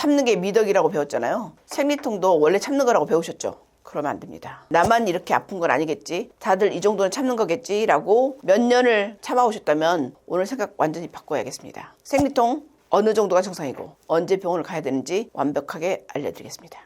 참는 게 미덕이라고 배웠잖아요. 생리통도 원래 참는 거라고 배우셨죠? 그러면 안 됩니다. 나만 이렇게 아픈 건 아니겠지? 다들 이 정도는 참는 거겠지? 라고 몇 년을 참아오셨다면 오늘 생각 완전히 바꿔야겠습니다. 생리통 어느 정도가 정상이고 언제 병원을 가야 되는지 완벽하게 알려드리겠습니다.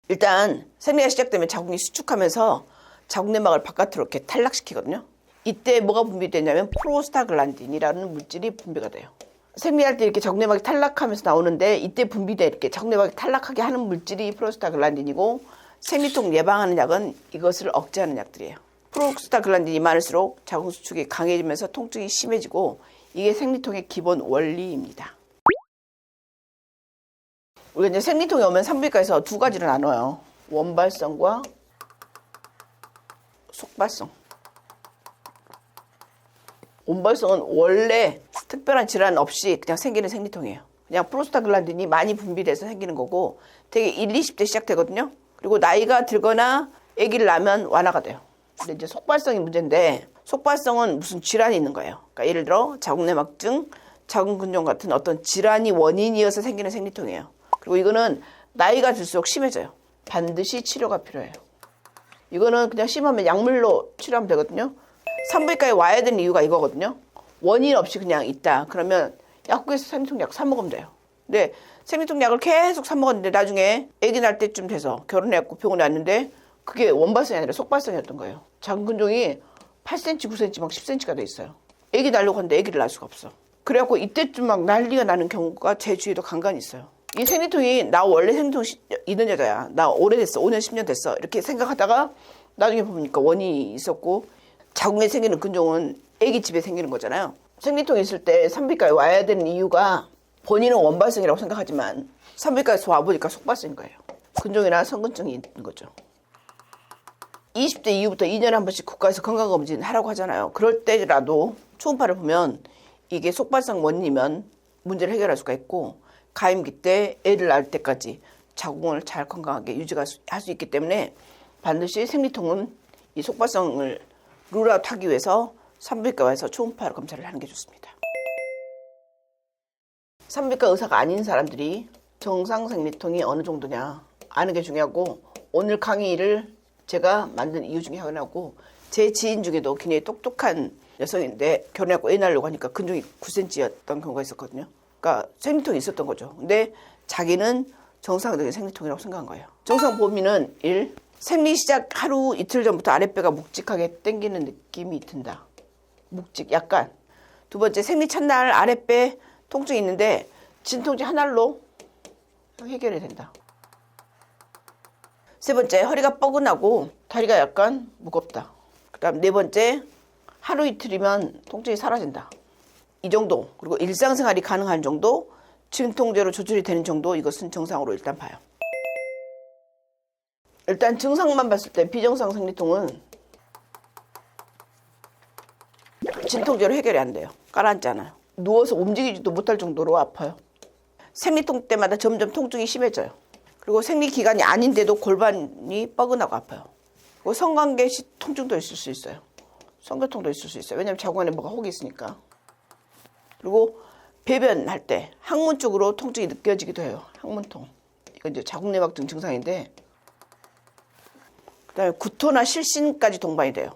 일단 생리가 시작되면 자궁이 수축하면서 자궁내막을 바깥으로 이렇게 탈락시키거든요. 이때 뭐가 분비되냐면 프로스타글란딘이라는 물질이 분비가 돼요. 생리할 때 이렇게 자궁내막이 탈락하면서 나오는데 이때 분비돼 이렇게 자궁내막이 탈락하게 하는 물질이 프로스타글란딘이고 생리통 예방하는 약은 이것을 억제하는 약들이에요. 프로스타글란딘이 많을수록 자궁 수축이 강해지면서 통증이 심해지고 이게 생리통의 기본 원리입니다. 우리가 이제 생리통이 오면 산부인과에서 두 가지를 나눠요. 원발성과 속발성. 원발성은 원래 특별한 질환 없이 그냥 생기는 생리통이에요. 그냥 프로스타글란딘이 많이 분비돼서 생기는 거고 되게 20대 시작되거든요. 그리고 나이가 들거나 아기를 낳으면 완화가 돼요. 근데 이제 속발성이 문제인데 속발성은 무슨 질환이 있는 거예요. 그러니까 예를 들어 자궁내막증, 자궁근종 같은 어떤 질환이 원인이어서 생기는 생리통이에요. 그리고 이거는 나이가 들수록 심해져요. 반드시 치료가 필요해요. 이거는 그냥 심하면 약물로 치료하면 되거든요. 산부인과에 와야 되는 이유가 이거거든요. 원인 없이 그냥 있다. 그러면 약국에서 생리통약 사 먹으면 돼요. 근데 생리통약을 계속 사 먹었는데 나중에 아기 낳을 때쯤 돼서 결혼해갖고 병원에 왔는데 그게 원발성이 아니라 속발성이었던 거예요. 자궁근종이 8cm, 9cm, 막 10cm가 돼 있어요. 아기 낳으려고 하는데 아기를 낳을 수가 없어. 그래갖고 이때쯤 막 난리가 나는 경우가 제 주위에도 간간히 있어요. 이 생리통이 나 원래 생리통 있는 여자야. 나 오래됐어. 5년, 10년 됐어. 이렇게 생각하다가 나중에 보니까 원인이 있었고 자궁에 생기는 근종은 아기 집에 생기는 거잖아요. 생리통이 있을 때 산부인과에 와야 되는 이유가 본인은 원발성이라고 생각하지만 산부인과에서 와보니까 속발성인 거예요. 근종이나 성근증이 있는 거죠. 20대 이후부터 2년에 한 번씩 국가에서 건강검진 하라고 하잖아요. 그럴 때라도 초음파를 보면 이게 속발성 원인이면 문제를 해결할 수가 있고 가임기 때 애를 낳을 때까지 자궁을 잘 건강하게 유지할 수 있기 때문에 반드시 생리통은 이 속발성을 룰아웃 하기 위해서 산부인과에서 초음파로 검사를 하는 게 좋습니다. 산부인과 의사가 아닌 사람들이 정상 생리통이 어느 정도냐 아는 게 중요하고 오늘 강의를 제가 만든 이유 중에 하나고 제 지인 중에도 굉장히 똑똑한 여성인데 결혼하고 애 낳으려고 하니까 근종이 9cm였던 경우가 있었거든요. 그러니까 생리통이 있었던 거죠. 근데 자기는 정상적인 생리통이라고 생각한 거예요. 정상 범위는 1. 생리 시작 하루 이틀 전부터 아랫배가 묵직하게 당기는 느낌이 든다. 묵직 약간. 두 번째 생리 첫날 아랫배 통증이 있는데 진통제 한 알로 해결이 된다. 세 번째 허리가 뻐근하고 다리가 약간 무겁다. 그 다음 네 번째 하루 이틀이면 통증이 사라진다. 이 정도 그리고 일상생활이 가능한 정도 진통제로 조절이 되는 정도 이것은 정상으로 일단 봐요. 일단 증상만 봤을 때 비정상 생리통은 진통제로 해결이 안 돼요. 가라앉잖아요. 누워서 움직이지도 못할 정도로 아파요. 생리통 때마다 점점 통증이 심해져요. 그리고 생리 기간이 아닌데도 골반이 뻐근하고 아파요. 그리고 성관계 통증도 있을 수 있어요. 성교통도 있을 수 있어요. 왜냐하면 자궁 안에 뭐가 혹이 있으니까. 그리고 배변할 때 항문 쪽으로 통증이 느껴지기도 해요. 항문통. 이건 이제 자궁내막증 증상인데 그다음에 구토나 실신까지 동반이 돼요.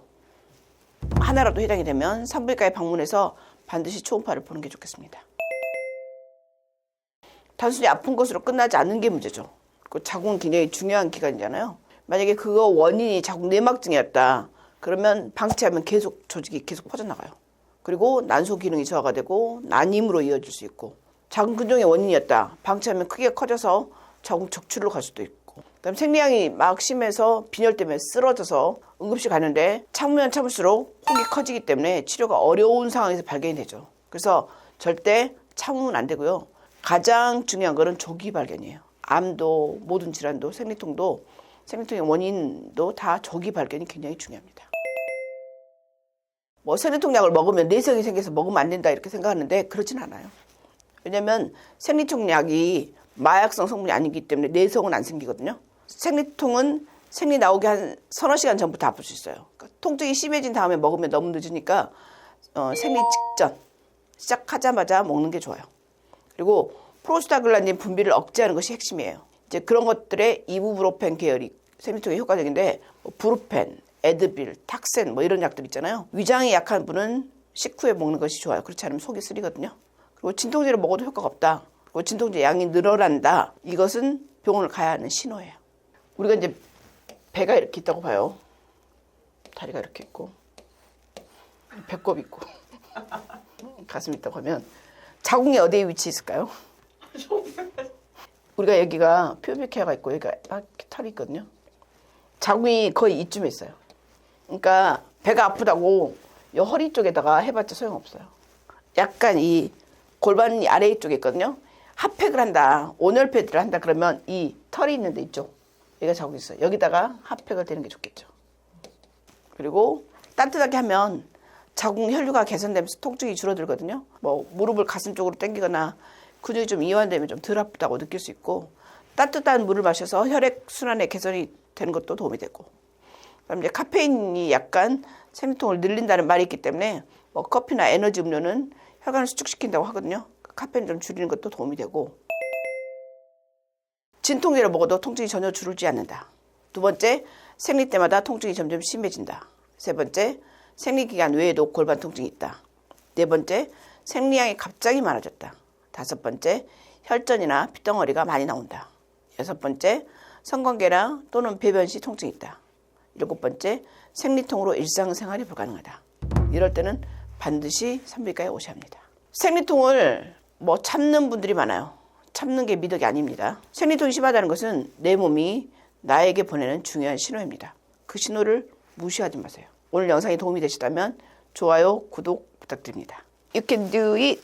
하나라도 해당이 되면 산부인과에 방문해서 반드시 초음파를 보는 게 좋겠습니다. 단순히 아픈 것으로 끝나지 않는 게 문제죠. 그 자궁은 굉장히 중요한 기관이잖아요. 만약에 그거 원인이 자궁 내막증이었다. 그러면 방치하면 계속 조직이 계속 퍼져나가요. 그리고 난소 기능이 저하가 되고 난임으로 이어질 수 있고 자궁 근종의 원인이었다. 방치하면 크게 커져서 자궁 적출로 갈 수도 있고 그다음 생리량이 막 심해서 빈혈 때문에 쓰러져서 응급실 가는데 참으면 참을수록 혹이 커지기 때문에 치료가 어려운 상황에서 발견이 되죠. 그래서 절대 참으면 안 되고요. 가장 중요한 거는 조기 발견이에요. 암도 모든 질환도 생리통도 생리통의 원인도 다 조기 발견이 굉장히 중요합니다. 뭐 생리통 약을 먹으면 내성이 생겨서 먹으면 안 된다 이렇게 생각하는데 그렇진 않아요. 왜냐하면 생리통 약이 마약성 성분이 아니기 때문에 내성은 안 생기거든요. 생리통은 생리 나오기 한 서너 시간 전부터 아플 수 있어요. 그러니까 통증이 심해진 다음에 먹으면 너무 늦으니까 생리 직전 시작하자마자 먹는 게 좋아요. 그리고 프로스타글란딘 분비를 억제하는 것이 핵심이에요. 이제 그런 것들의 이부브로펜 계열이 생리통에 효과적인데 뭐 브루펜, 에드빌, 탁센 뭐 이런 약들 있잖아요. 위장이 약한 분은 식후에 먹는 것이 좋아요. 그렇지 않으면 속이 쓰리거든요. 그리고 진통제를 먹어도 효과가 없다. 그리고 진통제 양이 늘어난다. 이것은 병원을 가야 하는 신호예요. 우리가 이제 배가 이렇게 있다고 봐요. 다리가 이렇게 있고 배꼽 있고 가슴 있다고 하면 자궁이 어디에 위치해 있을까요? 우리가 여기가 퓨비케어가 있고 여기가 이렇게 털이 있거든요. 자궁이 거의 이쯤에 있어요. 그러니까 배가 아프다고 이 허리 쪽에다가 해봤자 소용없어요. 약간 이 골반 아래 쪽에 있거든요. 핫팩을 한다, 온열패드를 한다 그러면 이 털이 있는데 이쪽 여기가 자국이 있어요. 여기다가 핫팩을 대는 게 좋겠죠. 그리고 따뜻하게 하면 자궁 혈류가 개선되면서 통증이 줄어들거든요. 뭐 무릎을 가슴 쪽으로 당기거나 근육이 좀 이완되면 좀 덜 아프다고 느낄 수 있고, 따뜻한 물을 마셔서 혈액 순환의 개선이 되는 것도 도움이 되고, 그다음 이제 카페인이 약간 생리통을 늘린다는 말이 있기 때문에 뭐 커피나 에너지 음료는 혈관을 수축시킨다고 하거든요. 카페인 좀 줄이는 것도 도움이 되고, 진통제를 먹어도 통증이 전혀 줄지 않는다. 두 번째, 생리 때마다 통증이 점점 심해진다. 세 번째, 생리기간 외에도 골반 통증이 있다. 네 번째, 생리량이 갑자기 많아졌다. 다섯 번째, 혈전이나 핏덩어리가 많이 나온다. 여섯 번째, 성관계나 또는 배변 시 통증이 있다. 일곱 번째, 생리통으로 일상생활이 불가능하다. 이럴 때는 반드시 산부인과에 오셔야 합니다. 생리통을 뭐 참는 분들이 많아요. 참는 게 미덕이 아닙니다. 생리통이 심하다는 것은 내 몸이 나에게 보내는 중요한 신호입니다. 그 신호를 무시하지 마세요. 오늘 영상이 도움이 되셨다면 좋아요, 구독 부탁드립니다. You can do it.